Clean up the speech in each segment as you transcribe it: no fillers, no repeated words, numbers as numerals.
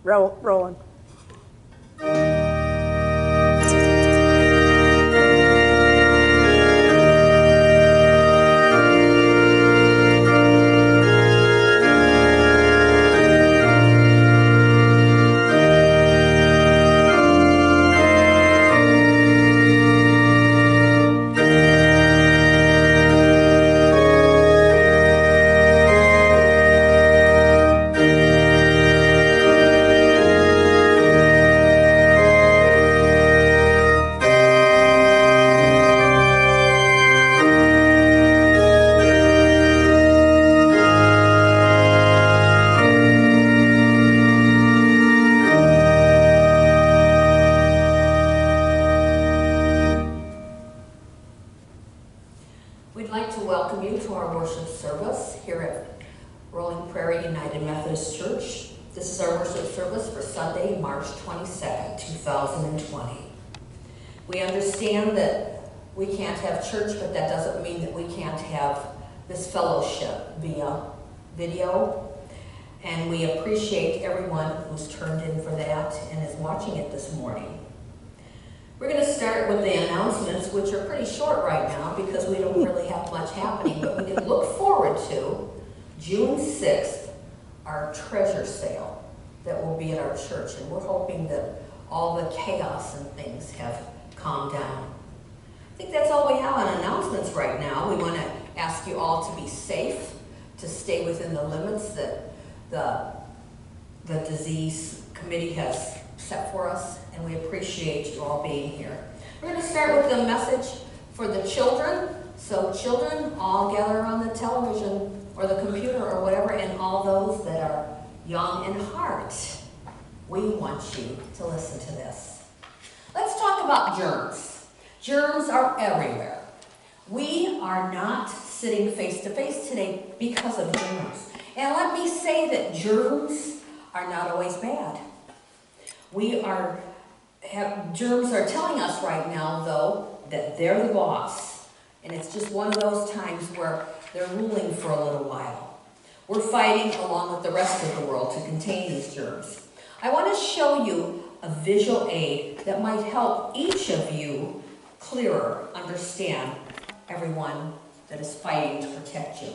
Rolling. We'd like to welcome you to our worship service here at Prairie United Methodist Church. This is our worship service for Sunday, March 22nd, 2020. We understand that we can't have church, but that doesn't mean that we can't have this fellowship via video. And we appreciate everyone who's turned in for that and is watching it this morning. We're going to start with the announcements, which are pretty short right now because we don't really have much happening, but we can look forward to June 6th, our treasure sale that will be at our church. And we're hoping that all the chaos and things have calmed down. I think that's all we have on announcements right now. We want to ask you all to be safe, to stay within the limits that the disease committee has set for us, and we appreciate you all being here. We're going to start with the message for the children. So children, all gather around the television or the computer or whatever, and all those that are young in heart, we want you to listen to this. Let's talk about germs. Germs are everywhere. We are not sitting face to face today because of germs. And let me say that germs are not always bad. Germs are telling us right now, though, that they're the boss. And it's just one of those times where they're ruling for a little while. We're fighting along with the rest of the world to contain these germs. I want to show you a visual aid that might help each of you clearer understand everyone that is fighting to protect you.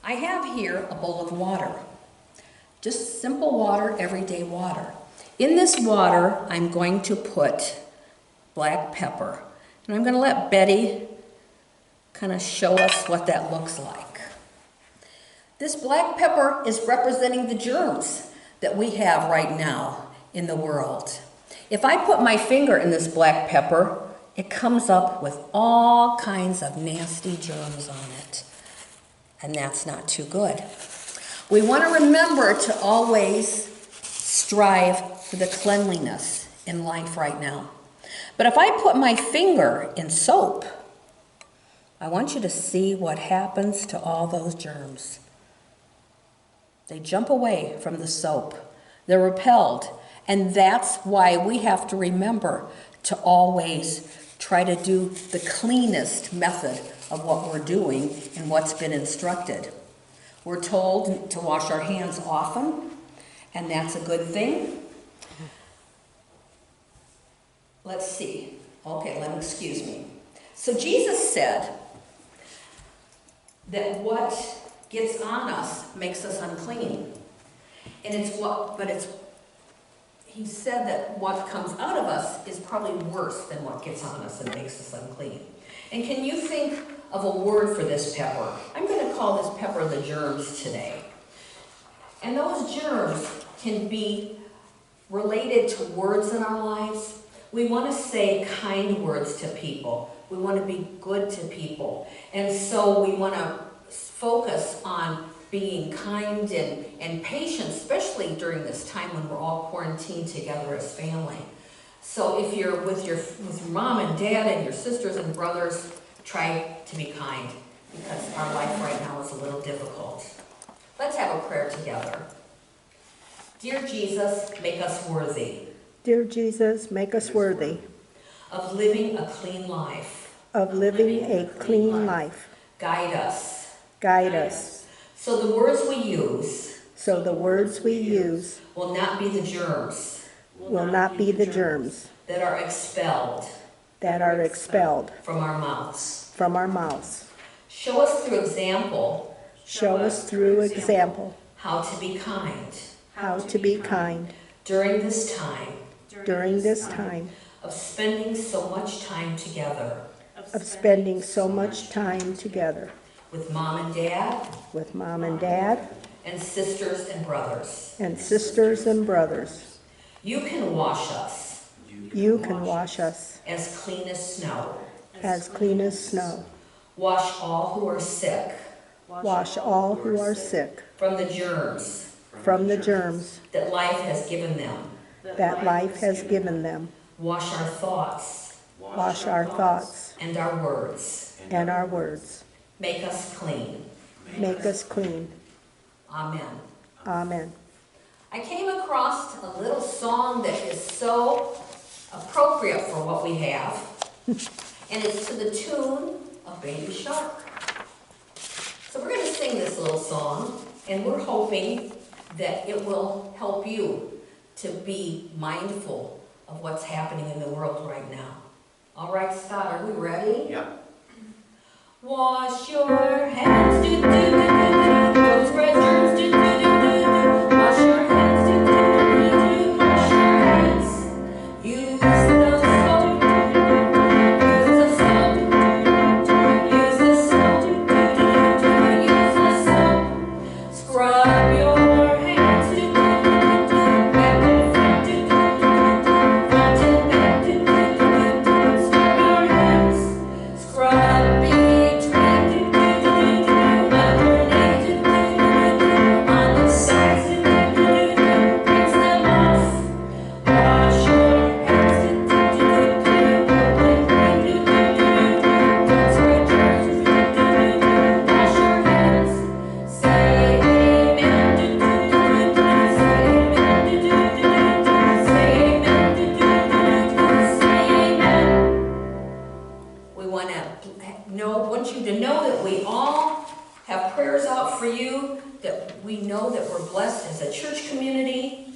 I have here a bowl of water. Just simple water, everyday water. In this water, I'm going to put black pepper. And I'm going to let Betty kind of show us what that looks like. This black pepper is representing the germs that we have right now in the world. If I put my finger in this black pepper, it comes up with all kinds of nasty germs on it. And that's not too good. We want to remember to always strive for the cleanliness in life right now. But if I put my finger in soap, I want you to see what happens to all those germs. They jump away from the soap. They're repelled. And that's why we have to remember to always try to do the cleanest method of what we're doing and what's been instructed. We're told to wash our hands often, and that's a good thing. Let's see. Okay, excuse me. So Jesus said that what gets on us makes us unclean. And he said that what comes out of us is probably worse than what gets on us and makes us unclean. And can you think of a word for this pepper? I'm going to call this pepper the germs today. And those germs can be related to words in our lives. We want to say kind words to people. We want to be good to people. And so we want to focus on being kind and patient, especially during this time when we're all quarantined together as family. So if you're with your mom and dad and your sisters and brothers, try to be kind, because our life right now is a little difficult. Let's have a prayer together. Dear Jesus, make us worthy. Dear Jesus, make us worthy of living a clean life. of living a clean life. Guide us. Guide us. So the words we use So the words we use will not be the germs will not be the germs that are expelled that are expelled from our mouths. from our mouths. Show us through example Show us through example how to be kind how to be kind during this time during this time of spending so much time together of spending so much time together with mom and dad with mom and dad and sisters and brothers. and sisters and brothers. You can wash us You can wash us as clean as snow. as clean as snow. Wash all who are sick Wash all who are sick from the germs from the germs that life has given them. that life has given them. Wash our thoughts Wash our thoughts and our words. and our words. Make us clean. Make us clean. Amen. Amen. I came across a little song that is so appropriate for what we have, and it's to the tune of Baby Shark. So we're going to sing this little song, and we're hoping that it will help you to be mindful of what's happening in the world right now. All right, Scott, are we ready? Yeah. Wash your hands, do do do do do. Don't spread germs, do do do do do. Wash your hands, do do do do do. Wash your hands. Use the soap, use the soap, use the soap, do do do do. Use the soap. Scrub your hands, do do do do. Back and front, do do do do. Front and back, do do do do. Scrub your hands. Scrub between, do do do do do. Underneath, do do do do. On the sides, do do do do do. Rinse them off. Wash your hands, do do do do do. Open clean, do do do do do. Don't spread germs, do do do do do. Wash your hands. Say amen, do do do do do. Say amen, do do do do do. Say amen, do do do do do. Say amen. We want you to know that we all have prayers out for you, that we know that we're blessed as a church community,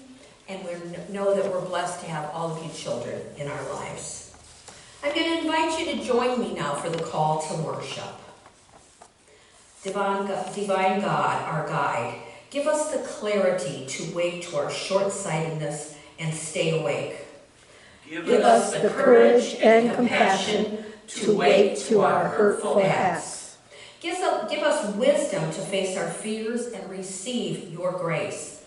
and we know that we're blessed to have all of you children in our lives. I'm going to invite you to join me now for the call to worship. Divine God, our guide, give us the clarity to wake to our short-sightedness and stay awake. Give us the courage and compassion to wake to our hurtful acts. Give us wisdom to face our fears and receive your grace.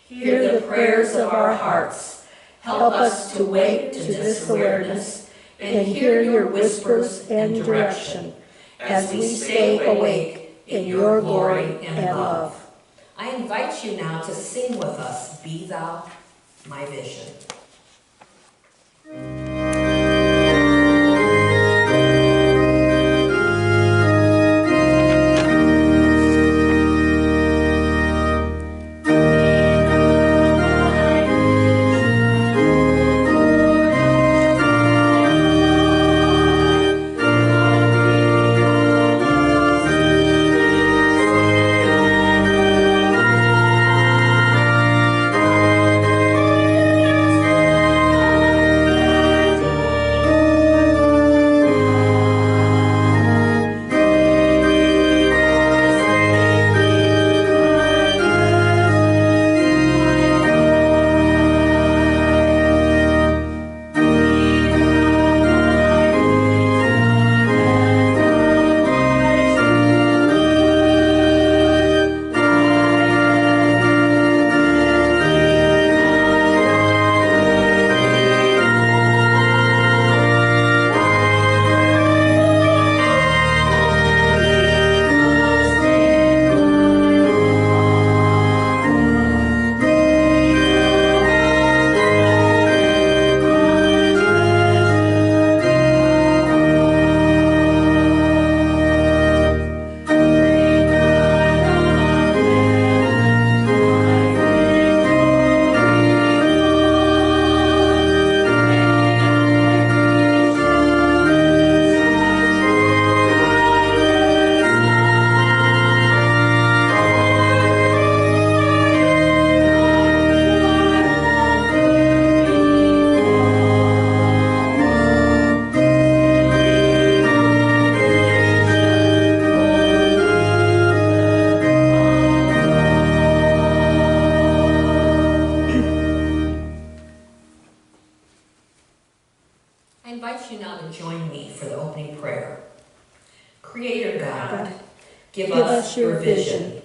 Hear the prayers of our hearts. Help us to wake to this awareness and hear your whispers and direction as we stay awake in your glory and love. I invite you now to sing with us, Be Thou My Vision. Thank Give us your vision.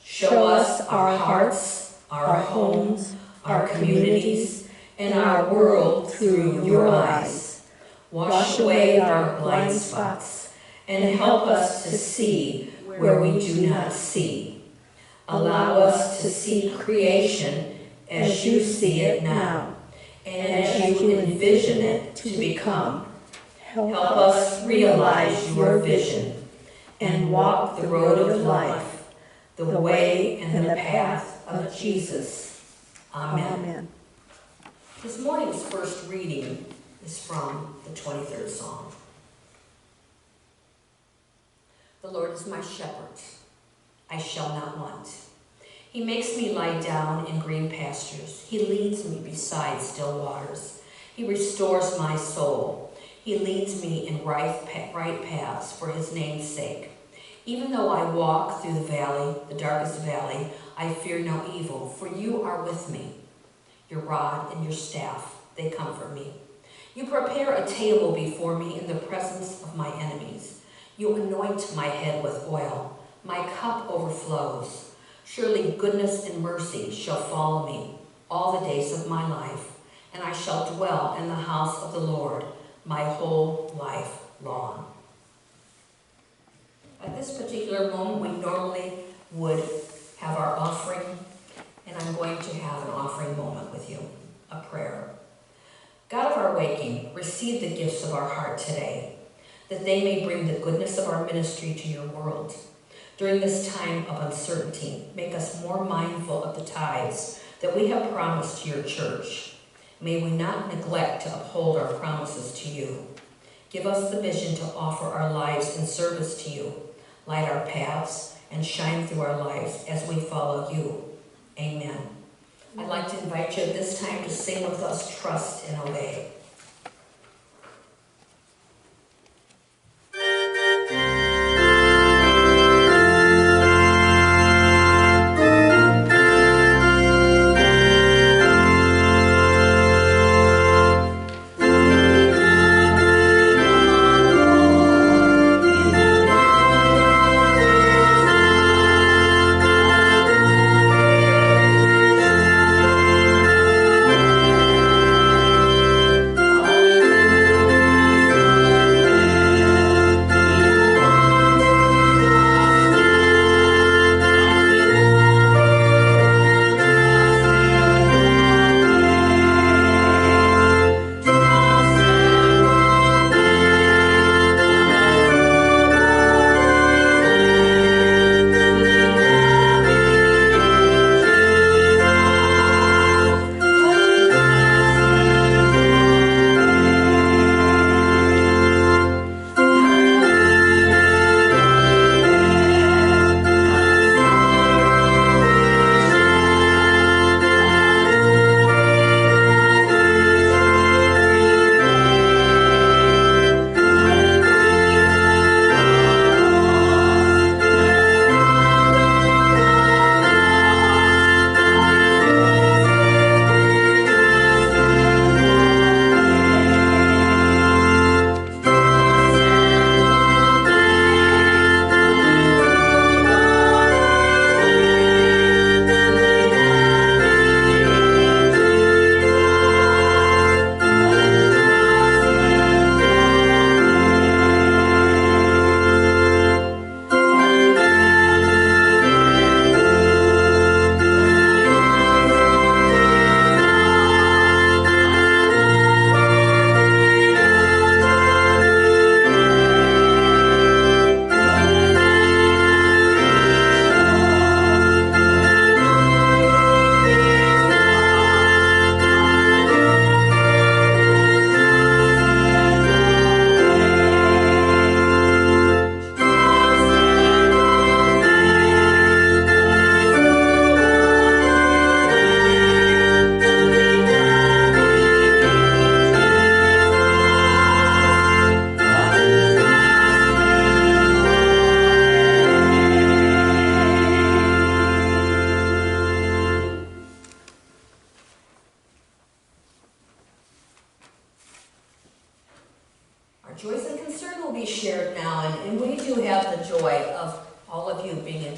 Show us our hearts, our homes, our communities, and our world through your eyes. Wash away our blind spots and help us to see where we do not see. Allow us to see creation as you see it now, and as you envision it to become. Help us realize your vision and walk the road of life, the way and the path of Jesus. Amen. This morning's first reading is from the 23rd Psalm. The Lord is my shepherd, I shall not want. He makes me lie down in green pastures. He leads me beside still waters. He restores my soul. He leads me in right paths for his name's sake. Even though I walk through the valley, the darkest valley, I fear no evil, for you are with me. Your rod and your staff, they comfort me. You prepare a table before me in the presence of my enemies. You anoint my head with oil. My cup overflows. Surely goodness and mercy shall follow me all the days of my life, and I shall dwell in the house of the Lord my whole life long. At this particular moment, we normally would have our offering, and I'm going to have an offering moment with you, a prayer. God of our waking, receive the gifts of our heart today, that they may bring the goodness of our ministry to your world. During this time of uncertainty, make us more mindful of the tithes that we have promised to your church. May we not neglect to uphold our promises to you. Give us the vision to offer our lives in service to you. Light our paths and shine through our lives as we follow you. Amen. I'd like to invite you at this time to sing with us, Trust and Obey.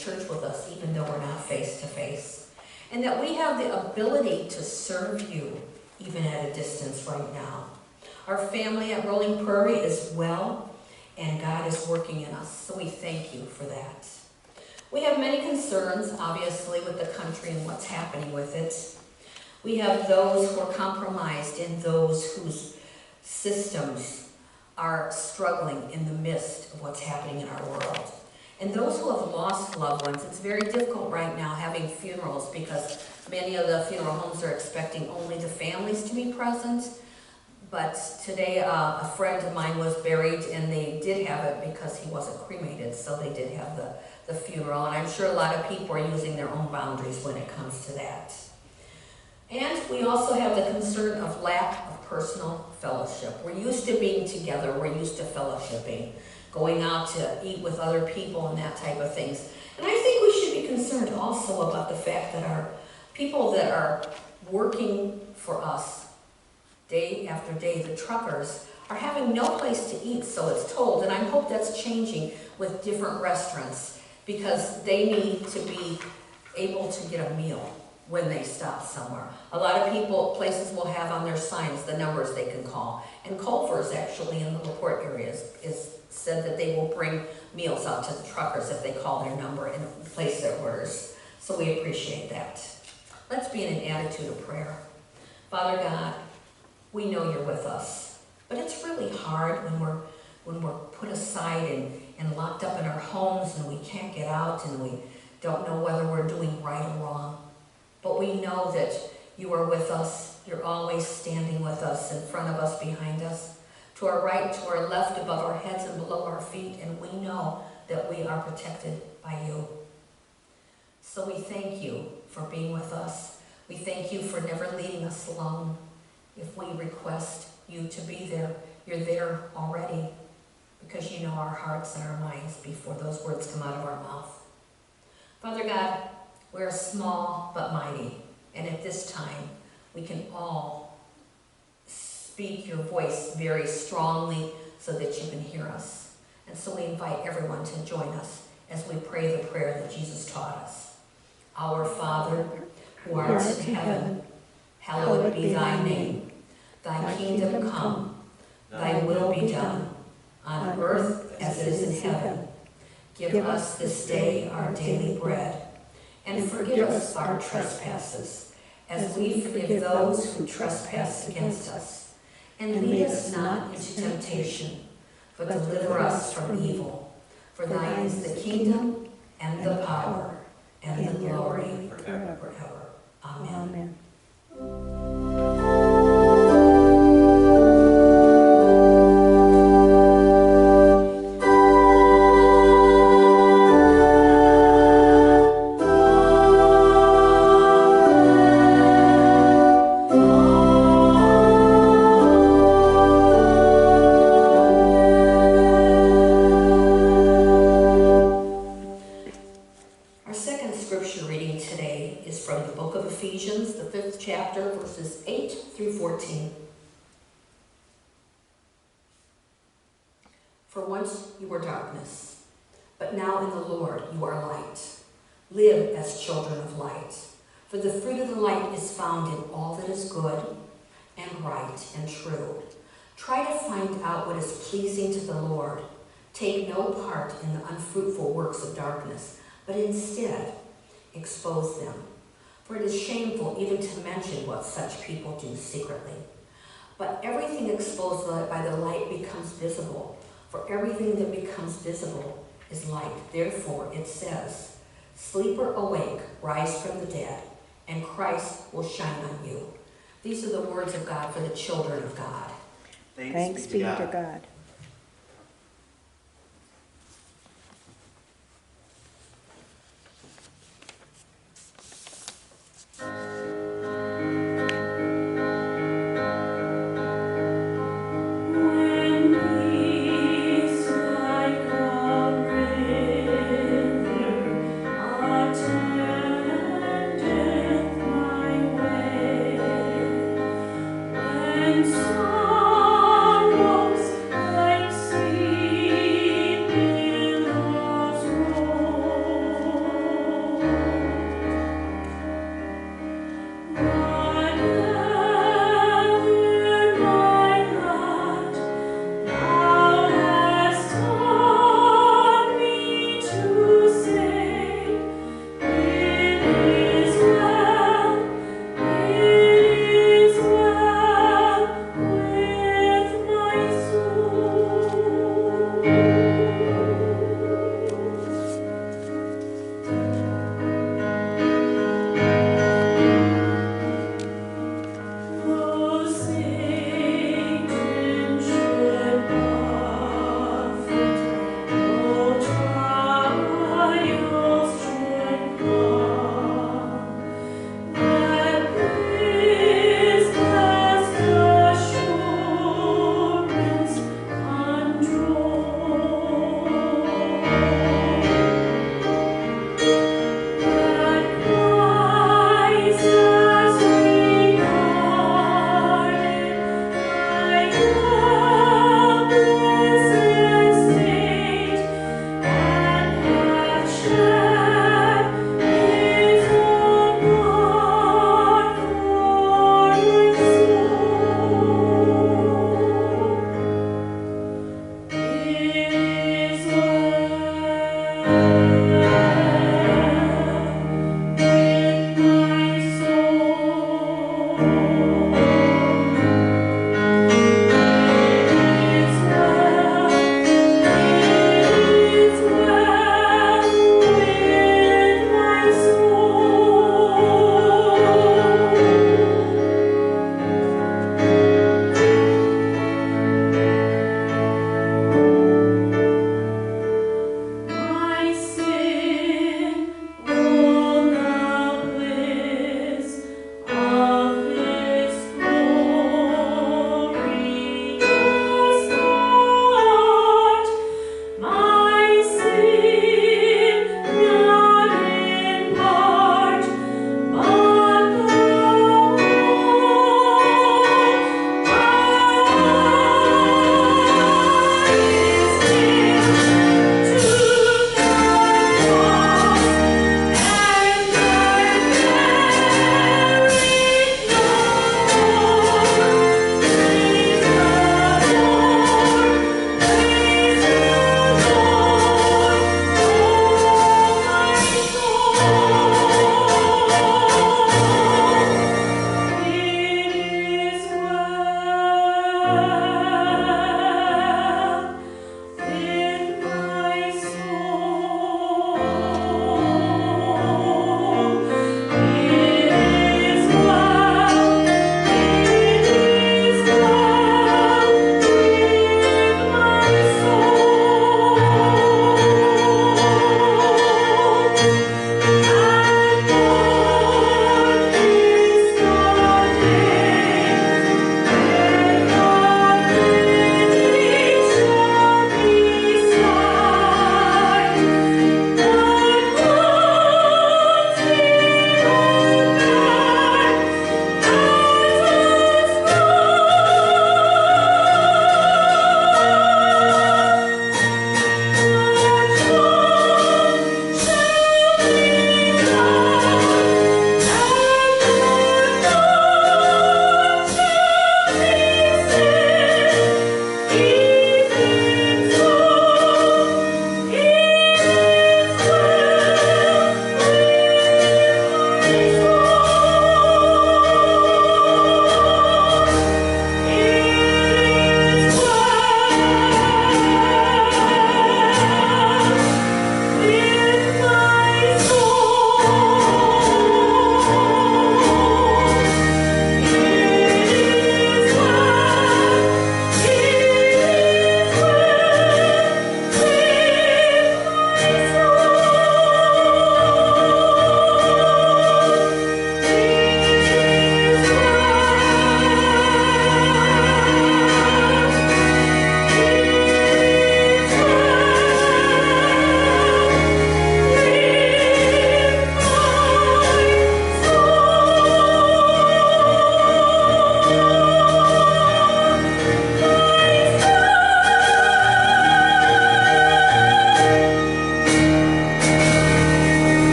church with us, even though we're not face to face. And that we have the ability to serve you, even at a distance right now. Our family at Rolling Prairie is well, and God is working in us, so we thank you for that. We have many concerns, obviously, with the country and what's happening with it. We have those who are compromised and those whose systems are struggling in the midst of what's happening in our world. And those who have lost loved ones, it's very difficult right now having funerals because many of the funeral homes are expecting only the families to be present. But today a friend of mine was buried and they did have it because he wasn't cremated, so they did have the funeral. And I'm sure a lot of people are using their own boundaries when it comes to that. And we also have the concern of lack of personal fellowship. We're used to being together, we're used to fellowshipping, going out to eat with other people and that type of things. And I think we should be concerned also about the fact that our people that are working for us day after day, the truckers, are having no place to eat, so it's told. And I hope that's changing with different restaurants because they need to be able to get a meal when they stop somewhere. A lot of places will have on their signs the numbers they can call. And Culver's actually in the LaPorte area is said that they will bring meals out to the truckers if they call their number and place their orders. So we appreciate that. Let's be in an attitude of prayer. Father God, we know you're with us, but it's really hard when we're put aside and locked up in our homes and we can't get out and we don't know whether we're doing right or wrong. But we know that you are with us. You're always standing with us, in front of us, behind us, to our right, to our left, above our heads and below our feet, and we know that we are protected by you. So we thank you for being with us. We thank you for never leaving us alone. If we request you to be there, you're there already, because you know our hearts and our minds before those words come out of our mouth. Father God, we're small but mighty, and at this time, we can all speak your voice very strongly so that you can hear us. And so we invite everyone to join us as we pray the prayer that Jesus taught us. Our Father, who art in heaven, hallowed be thy name. Thy kingdom come, thy will be done, on earth as it is in heaven. Give us this day our daily bread, and forgive us our trespasses, as we forgive those who trespass against us. And lead us not into temptation, but deliver us from evil. For thine is the kingdom, and the power, and the glory forever. Amen. Chapter, verses 8 through 14. For once you were darkness, but now in the Lord you are light. Live as children of light, for the fruit of the light is found in all that is good and right and true. Try to find out what is pleasing to the Lord. Take no part in the unfruitful works of darkness, but instead expose them. For it is shameful even to mention what such people do secretly. But everything exposed by the light becomes visible. For everything that becomes visible is light. Therefore it says, sleeper awake, rise from the dead, and Christ will shine on you. These are the words of God for the children of God. Thanks be to God. Sorrows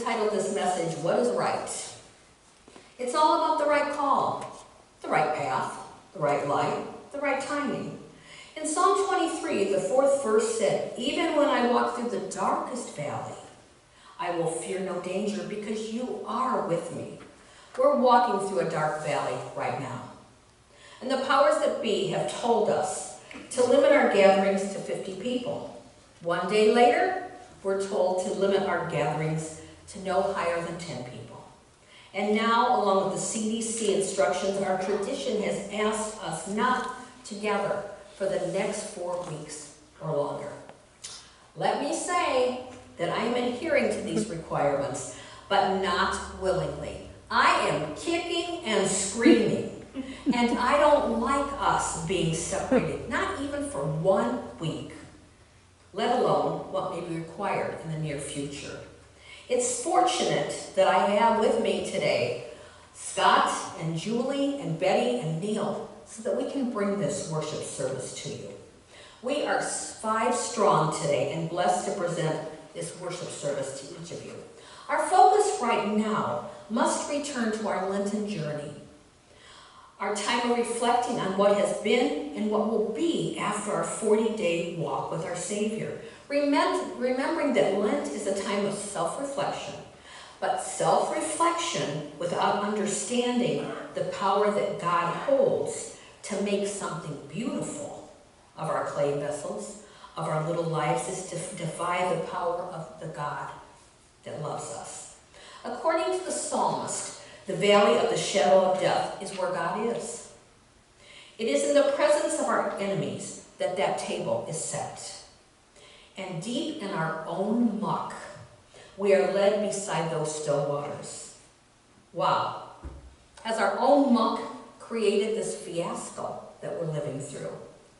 entitled this message, What is Right? It's all about the right call, the right path, the right light, the right timing. In Psalm 23, the 4th verse said, even when I walk through the darkest valley, I will fear no danger because you are with me. We're walking through a dark valley right now. And the powers that be have told us to limit our gatherings to 50 people. One day later, we're told to limit our gatherings to no higher than 10 people. And now, along with the CDC instructions, our tradition has asked us not to gather for the next 4 weeks or longer. Let me say that I am adhering to these requirements, but not willingly. I am kicking and screaming, and I don't like us being separated, not even for 1 week, let alone what may be required in the near future. It's fortunate that I have with me today Scott and Julie and Betty and Neil so that we can bring this worship service to you. We are 5 strong today and blessed to present this worship service to each of you. Our focus right now must return to our Lenten journey, our time of reflecting on what has been and what will be after our 40-day walk with our Savior. Remembering that Lent is a time of self-reflection, but self-reflection without understanding the power that God holds to make something beautiful of our clay vessels, of our little lives, is to defy the power of the God that loves us. According to the psalmist, the valley of the shadow of death is where God is. It is in the presence of our enemies that that table is set. And deep in our own muck, we are led beside those still waters. Wow. Has our own muck created this fiasco that we're living through?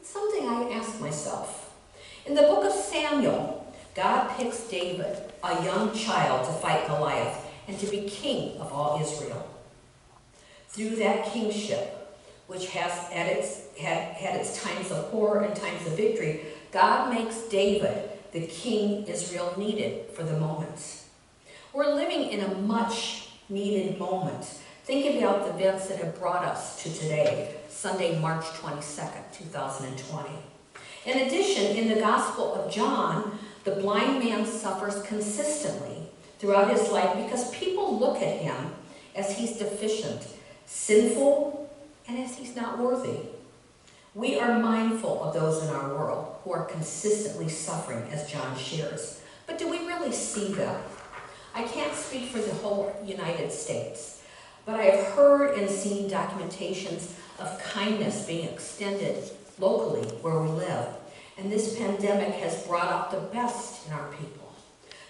It's something I ask myself. In the book of Samuel, God picks David, a young child, to fight Goliath and to be king of all Israel. Through that kingship, which has had its times of horror and times of victory, God makes David the king Israel needed for the moment. We're living in a much needed moment. Think about the events that have brought us to today, Sunday, March 22nd, 2020. In addition, in the Gospel of John, the blind man suffers consistently throughout his life because people look at him as he's deficient, sinful, and as he's not worthy. We are mindful of those in our world who are consistently suffering, as John shares. But do we really see them? I can't speak for the whole United States, but I have heard and seen documentations of kindness being extended locally where we live. And this pandemic has brought out the best in our people.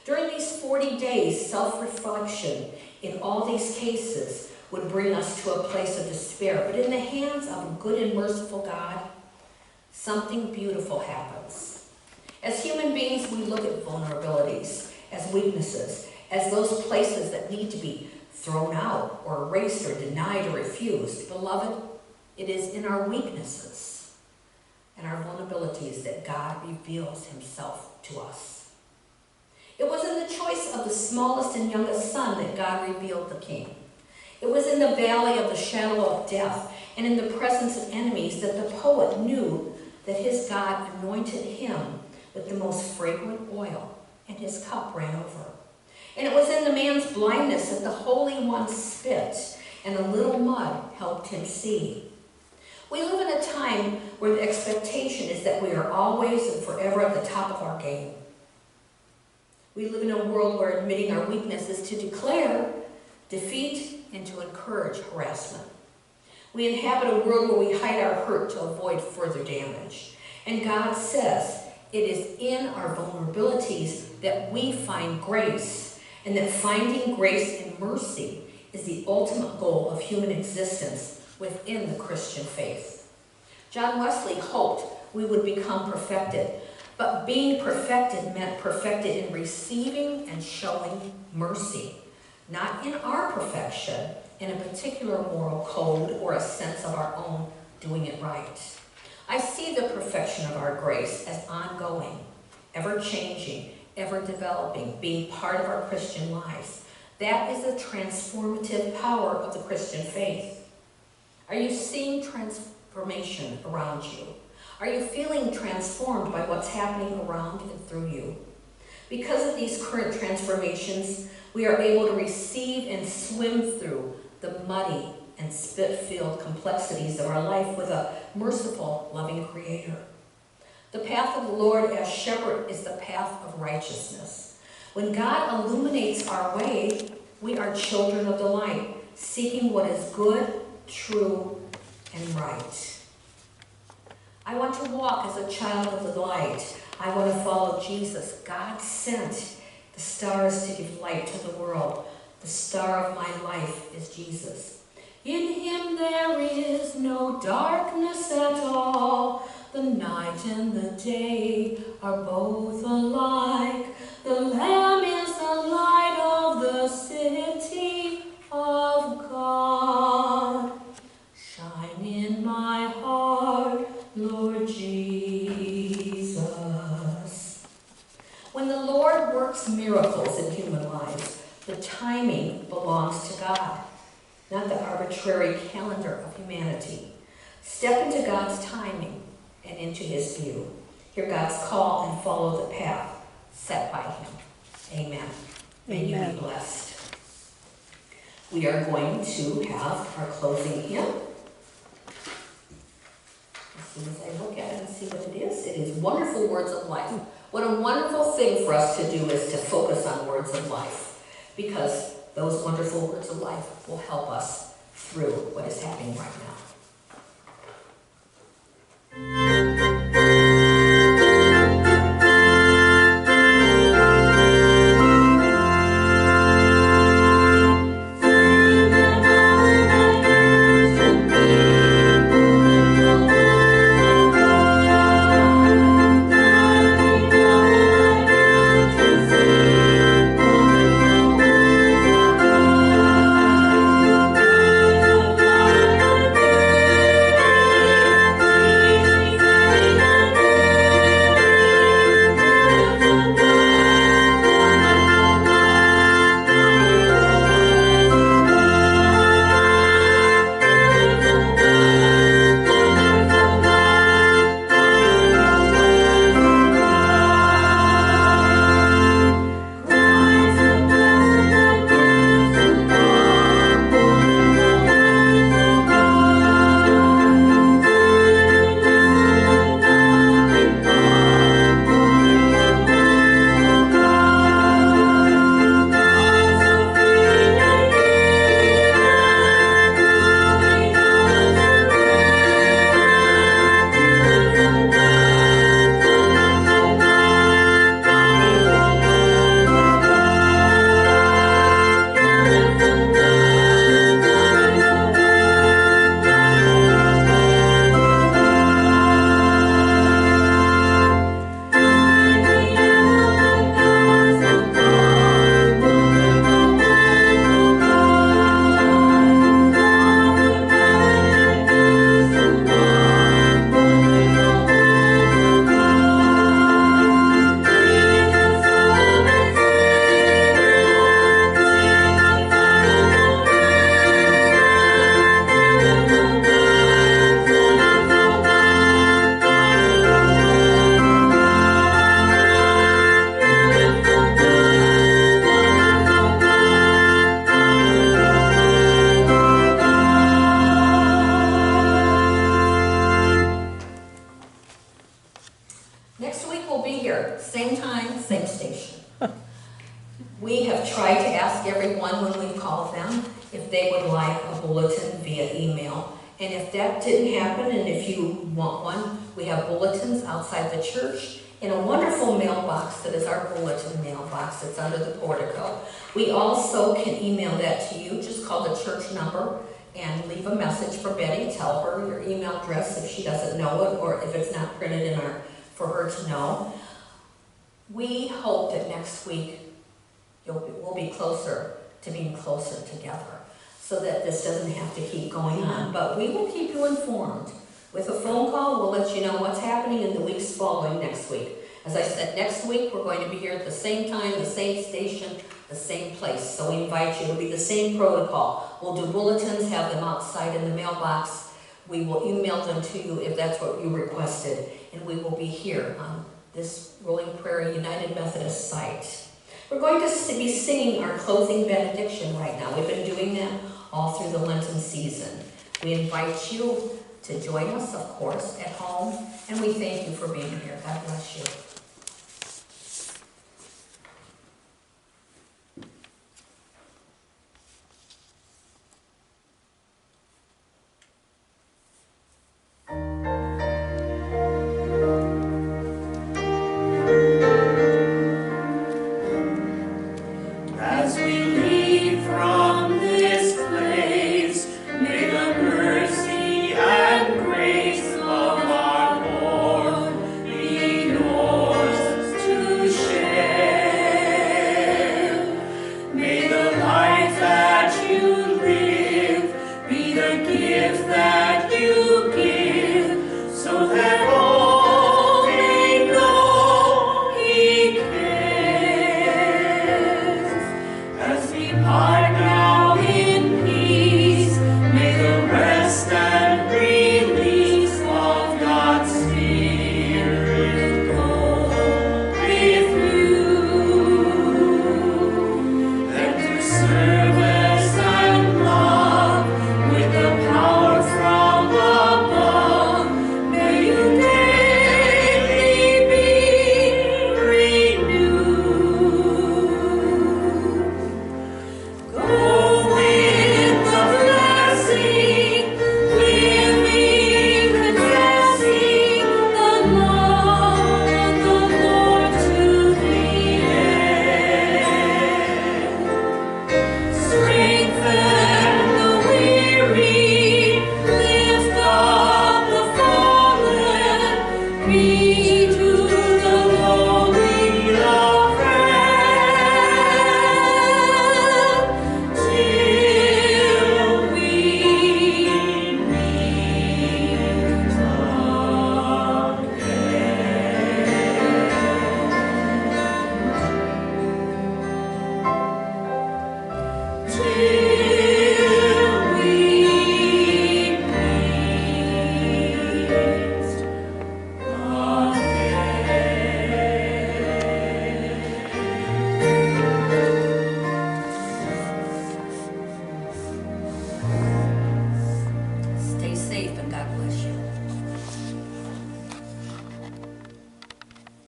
During these 40 days, self-reflection in all these cases would bring us to a place of despair. But in the hands of a good and merciful God, something beautiful happens. As human beings, we look at vulnerabilities as weaknesses, as those places that need to be thrown out or erased or denied or refused. Beloved, it is in our weaknesses and our vulnerabilities that God reveals himself to us. It was in the choice of the smallest and youngest son that God revealed the king. It was in the valley of the shadow of death and in the presence of enemies that the poet knew that his God anointed him with the most fragrant oil, and his cup ran over. And it was in the man's blindness that the Holy One spit, and a little mud helped him see. We live in a time where the expectation is that we are always and forever at the top of our game. We live in a world where admitting our weakness is to declare defeat and to encourage harassment. We inhabit a world where we hide our hurt to avoid further damage. And God says it is in our vulnerabilities that we find grace, and that finding grace and mercy is the ultimate goal of human existence within the Christian faith. John Wesley hoped we would become perfected, but being perfected meant perfected in receiving and showing mercy, not in our perfection, in a particular moral code or a sense of our own doing it right. I see the perfection of our grace as ongoing, ever-changing, ever developing, being part of our Christian lives. That is the transformative power of the Christian faith. Are you seeing transformation around you? Are you feeling transformed by what's happening around and through you? Because of these current transformations, we are able to receive and swim through the muddy and spit-filled complexities of our life with a merciful, loving Creator. The path of the Lord as shepherd is the path of righteousness. When God illuminates our way, we are children of the light, seeking what is good, true, and right. I want to walk as a child of the light. I want to follow Jesus. God sent the stars to give light to the world. The star of my life is Jesus. In him there is no darkness at all. The night and the day are both alike. The Lamb is the light of the city of God. Shine in my heart, Lord Jesus. When the Lord works miracles in human lives, the timing belongs to God, not the arbitrary calendar of humanity. Step into God's timing and into his view. Hear God's call and follow the path set by him. Amen. May you be blessed. We are going to have our closing hymn. As soon as I look at it and see what it is Wonderful Words of Life. What a wonderful thing for us to do is to focus on words of life, because those wonderful words of life will help us through what is happening right now. Next week we'll be here, same time, same station. We have tried to ask everyone when we call them if they would like a bulletin via email. And if that didn't happen, and if you want one, we have bulletins outside the church in a wonderful mailbox that is our bulletin mailbox. It's under the portico. We also can email that to you. Just call the church number and leave a message for Betty. Tell her your email address if she doesn't know it, or if it's not printed in our, for her to know. We hope that next week we'll be closer to being closer together, so that this doesn't have to keep going on. But we will keep you informed. With a phone call, we'll let you know what's happening in the weeks following next week. As I said, next week, we're going to be here at the same time, the same station, the same place. So we invite you. It'll be the same protocol. We'll do bulletins, have them outside in the mailbox. We will email them to you if that's what you requested. And we will be here on this Rolling Prairie United Methodist site. We're going to be singing our closing benediction right now. We've been doing that all through the Lenten season. We invite you to join us, of course, at home, and we thank you for being here. God bless you.